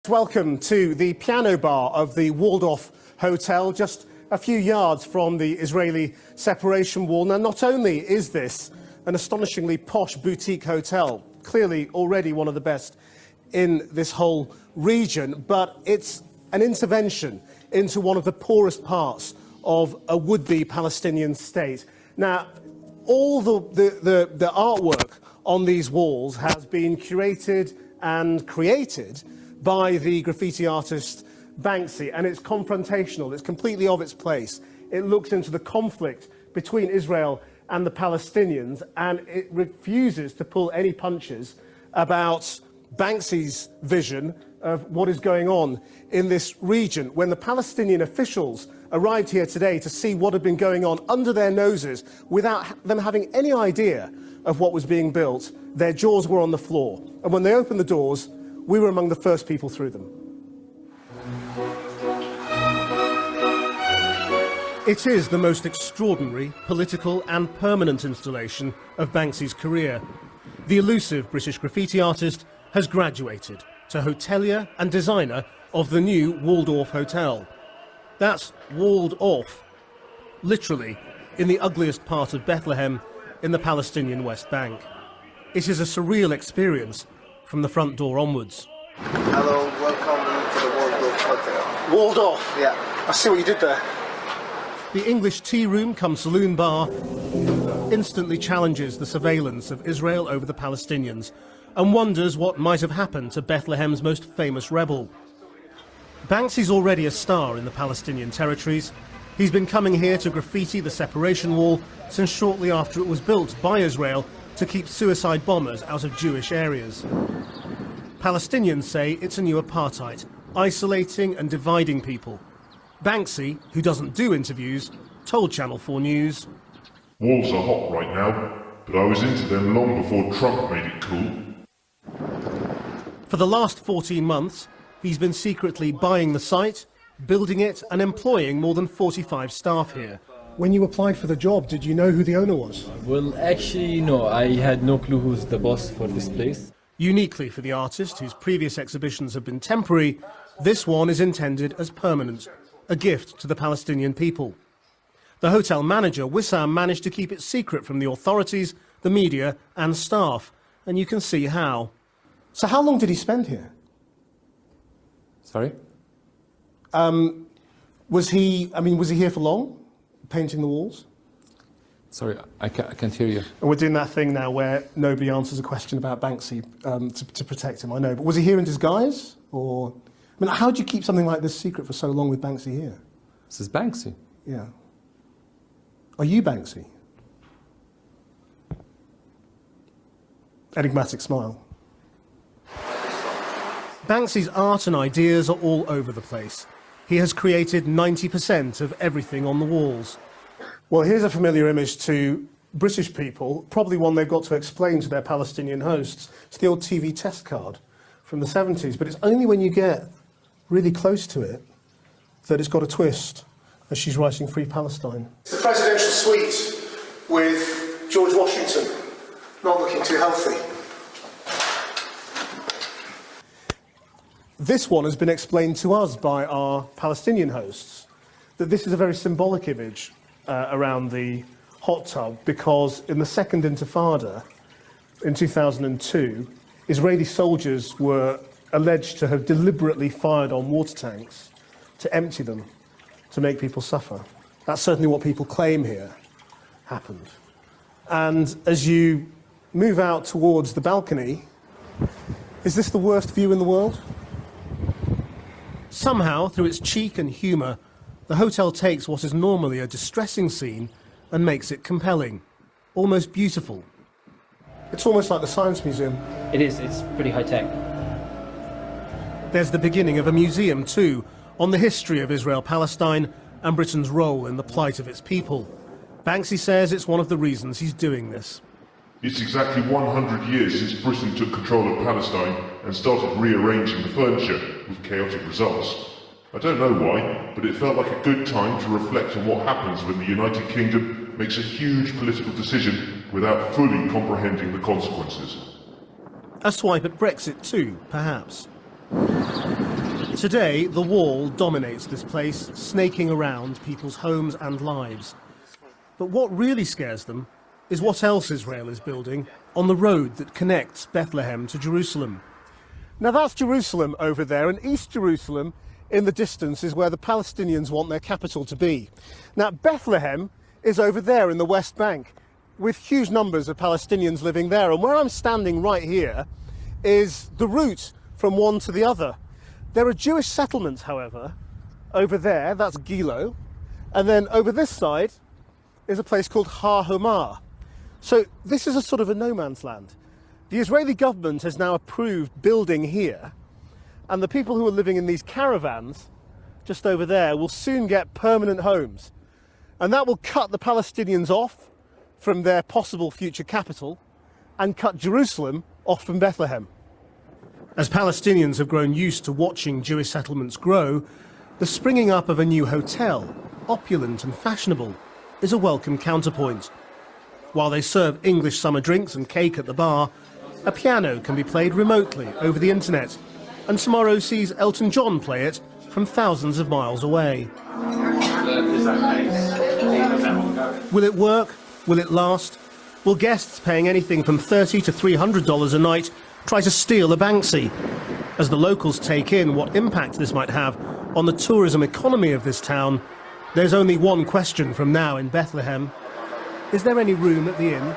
Welcome to the piano bar of the Waldorf Hotel, just a few yards from the Israeli separation wall. Now, not only is this an astonishingly posh boutique hotel, clearly already one of the best in this whole region, but it's an intervention into one of the poorest parts of a would-be Palestinian state. Now, all the artwork on these walls has been curated and created by the graffiti artist Banksy, and it's confrontational, it's completely of its place. It looks into the conflict between Israel and the Palestinians, and it refuses to pull any punches about Banksy's vision of what is going on in this region. When the Palestinian officials arrived here today to see what had been going on under their noses without them having any idea of what was being built, their jaws were on the floor. And when they opened the doors, we were among the first people through them. It is the most extraordinary, political and permanent installation of Banksy's career. The elusive British graffiti artist has graduated to hotelier and designer of the new Waldorf Hotel. That's walled off, literally, in the ugliest part of Bethlehem in the Palestinian West Bank. It is a surreal experience from the front door onwards. Hello, welcome to the Waldorf Hotel. Waldorf? Yeah. I see what you did there. The English tea room cum saloon bar instantly challenges the surveillance of Israel over the Palestinians and wonders what might have happened to Bethlehem's most famous rebel. Banksy's already a star in the Palestinian territories. He's been coming here to graffiti the separation wall since shortly after it was built by Israel to keep suicide bombers out of Jewish areas. Palestinians say it's a new apartheid, isolating and dividing people. Banksy, who doesn't do interviews, told Channel 4 News, "Walls are hot right now, but I was into them long before Trump made it cool." For the last 14 months, he's been secretly buying the site, building it and employing more than 45 staff here. When you applied for the job, did you know who the owner was? Well, actually, no. I had no clue who's the boss for this place. Uniquely for the artist, whose previous exhibitions have been temporary, this one is intended as permanent, a gift to the Palestinian people. The hotel manager, Wissam, managed to keep it secret from the authorities, the media and staff, and you can see how. So how long did he spend here? Sorry? Was he here for long, painting the walls? Sorry, I can't hear you. And we're doing that thing now where nobody answers a question about Banksy to protect him, I know. But was he here in disguise? Or, I mean, how do you keep something like this secret for so long with Banksy here? This is Banksy. Yeah. Are you Banksy? Enigmatic smile. Banksy's art and ideas are all over the place. He has created 90% of everything on the walls. Well, here's a familiar image to British people, probably one they've got to explain to their Palestinian hosts. It's the old TV test card from the 70s, but it's only when you get really close to it that it's got a twist, as she's writing Free Palestine. It's the presidential suite with George Washington, not looking too healthy. This one has been explained to us by our Palestinian hosts, that this is a very symbolic image around the hot tub, because in the Second Intifada in 2002, Israeli soldiers were alleged to have deliberately fired on water tanks to empty them, to make people suffer. That's certainly what people claim here happened. And as you move out towards the balcony, is this the worst view in the world? Somehow, through its cheek and humour, the hotel takes what is normally a distressing scene and makes it compelling, almost beautiful. It's almost like the Science Museum. It is, it's pretty high-tech. There's the beginning of a museum too, on the history of Israel-Palestine and Britain's role in the plight of its people. Banksy says it's one of the reasons he's doing this. It's exactly 100 years since Britain took control of Palestine and started rearranging the furniture, with chaotic results. I don't know why, but it felt like a good time to reflect on what happens when the United Kingdom makes a huge political decision without fully comprehending the consequences. A swipe at Brexit too, perhaps. Today, the wall dominates this place, snaking around people's homes and lives. But what really scares them is what else Israel is building on the road that connects Bethlehem to Jerusalem. Now that's Jerusalem over there, and East Jerusalem in the distance is where the Palestinians want their capital to be. Now Bethlehem is over there in the West Bank, with huge numbers of Palestinians living there, and where I'm standing right here is the route from one to the other. There are Jewish settlements, however, over there, that's Gilo, and then over this side is a place called Har Homar. So this is a sort of a no man's land. The Israeli government has now approved building here, and the people who are living in these caravans just over there will soon get permanent homes. And that will cut the Palestinians off from their possible future capital and cut Jerusalem off from Bethlehem. As Palestinians have grown used to watching Jewish settlements grow, the springing up of a new hotel, opulent and fashionable, is a welcome counterpoint. While they serve English summer drinks and cake at the bar, a piano can be played remotely over the internet, and tomorrow sees Elton John play it from thousands of miles away. Will it work? Will it last? Will guests paying anything from $30 to $300 a night try to steal a Banksy? As the locals take in what impact this might have on the tourism economy of this town, there's only one question from now in Bethlehem. Is there any room at the inn?